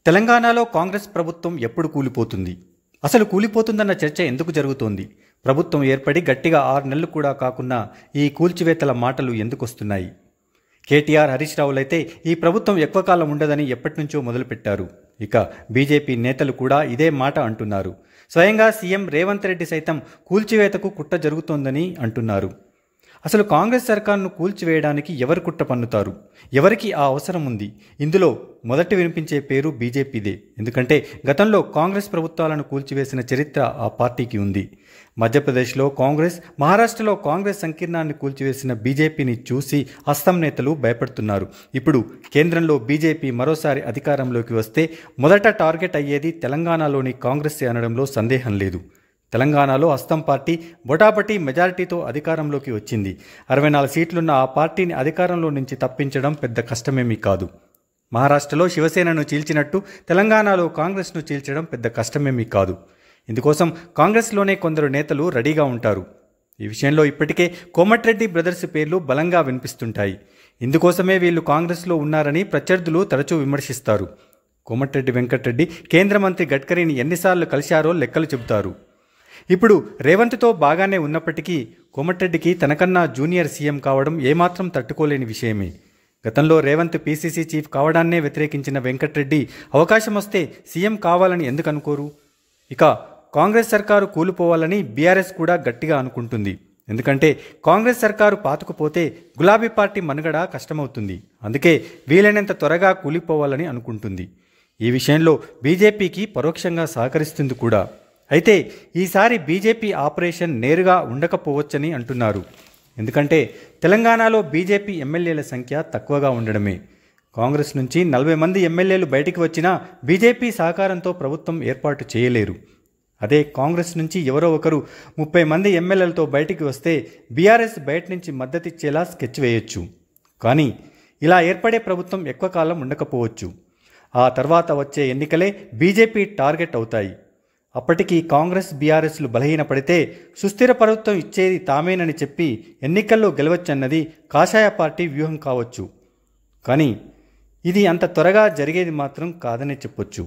తెలంగాణలో కాంగ్రెస్ ప్రభుత్వం ఎప్పుడు కూలిపోతుంది? అసలు కూలిపోతుందన్న చర్చ ఎందుకు జరుగుతోంది? ప్రభుత్వం ఏర్పడి గట్టిగా 6 నెలలు కూడా కాకున్నా ఈ కూల్చివేతల మాటలు ఎందుకొస్తున్నాయి? కేటీఆర్, హరీష్ రావులైతే ఈ ప్రభుత్వం ఎక్కువ కాలం ఉండదని ఎప్పటినుంచో మొదలుపెట్టారు. ఇక బీజేపీ నేతలు కూడా ఇదే మాట అంటున్నారు. స్వయంగా సీఎం రేవంత్ రెడ్డి సైతం కూల్చివేతకు కుట్ర జరుగుతోందని అంటున్నారు. అసలు కాంగ్రెస్ సర్కార్ను కూల్చివేయడానికి ఎవరు కుట్ర పన్నుతారు? ఎవరికి ఆ అవసరం ఉంది? ఇందులో మొదటి వినిపించే పేరు బీజేపీదే. ఎందుకంటే గతంలో కాంగ్రెస్ ప్రభుత్వాలను కూల్చివేసిన చరిత్ర ఆ పార్టీకి ఉంది. మధ్యప్రదేశ్లో కాంగ్రెస్, మహారాష్ట్రలో కాంగ్రెస్ సంకీర్ణాన్ని కూల్చివేసిన బీజేపీని చూసి అస్సాం నేతలు భయపడుతున్నారు. ఇప్పుడు కేంద్రంలో బీజేపీ మరోసారి అధికారంలోకి వస్తే మొదట టార్గెట్ అయ్యేది తెలంగాణలోని కాంగ్రెస్ అనడంలో సందేహం లేదు. తెలంగాణలో అస్సాం పార్టీ బొటాబొటీ మెజారిటీతో అధికారంలోకి వచ్చింది. 64 సీట్లున్న ఆ పార్టీని అధికారంలో నుంచి తప్పించడం పెద్ద కష్టమేమీ కాదు. మహారాష్ట్రలో శివసేనను చీల్చినట్టు తెలంగాణలో కాంగ్రెస్ను చీల్చడం పెద్ద కష్టమేమీ కాదు. ఇందుకోసం కాంగ్రెస్లోనే కొందరు నేతలు రెడీగా ఉంటారు. ఈ విషయంలో ఇప్పటికే కోమటిరెడ్డి బ్రదర్స్ పేర్లు బలంగా వినిపిస్తుంటాయి. ఇందుకోసమే వీళ్ళు కాంగ్రెస్లో ఉన్నారని ప్రత్యర్థులు తరచూ విమర్శిస్తారు. కోమటిరెడ్డి వెంకటరెడ్డి కేంద్ర మంత్రి గడ్కరీని ఎన్నిసార్లు కలిశారో లెక్కలు చెబుతారు. ఇప్పుడు రేవంత్తో బాగానే ఉన్నప్పటికీ కోమటిరెడ్డికి తనకన్నా జూనియర్ సీఎం కావడం ఏమాత్రం తట్టుకోలేని విషయమే. గతంలో రేవంత్ పీసీసీ చీఫ్ కావడాన్నే వ్యతిరేకించిన వెంకటరెడ్డి అవకాశం వస్తే సీఎం కావాలని ఎందుకు అనుకోరు? ఇక కాంగ్రెస్ సర్కారు కూలిపోవాలని బీఆర్ఎస్ కూడా గట్టిగా అనుకుంటుంది. ఎందుకంటే కాంగ్రెస్ సర్కారు పాతుకుపోతే గులాబీ పార్టీ మనుగడ కష్టమవుతుంది. అందుకే వీలైనంత త్వరగా కూలిపోవాలని అనుకుంటుంది. ఈ విషయంలో బీజేపీకి పరోక్షంగా సహకరిస్తుంది కూడా. అయితే ఈసారి బీజేపీ ఆపరేషన్ నేరుగా ఉండకపోవచ్చని అంటున్నారు. ఎందుకంటే తెలంగాణలో బీజేపీ ఎమ్మెల్యేల సంఖ్య తక్కువగా ఉండడమే. కాంగ్రెస్ నుంచి 40 మంది ఎమ్మెల్యేలు బయటికి వచ్చినా బీజేపీ సహకారంతో ప్రభుత్వం ఏర్పాటు చేయలేరు. అదే కాంగ్రెస్ నుంచి ఎవరో ఒకరు 30 మంది ఎమ్మెల్యేలతో బయటికి వస్తే బీఆర్ఎస్ బయట నుంచి మద్దతిచ్చేలా స్కెచ్ వేయొచ్చు. కానీ ఇలా ఏర్పడే ప్రభుత్వం ఎక్కువ కాలం ఉండకపోవచ్చు. ఆ తర్వాత వచ్చే ఎన్నికలే బీజేపీ టార్గెట్ అవుతాయి. అప్పటికి కాంగ్రెస్, బీఆర్ఎస్లు బలహీనపడితే సుస్థిర ప్రభుత్వం ఇచ్చేది తామేనని చెప్పి ఎన్నికల్లో గెలవచ్చన్నది కాషాయ పార్టీ వ్యూహం కావచ్చు. కానీ ఇది అంత త్వరగా జరిగేది మాత్రం కాదనే చెప్పొచ్చు.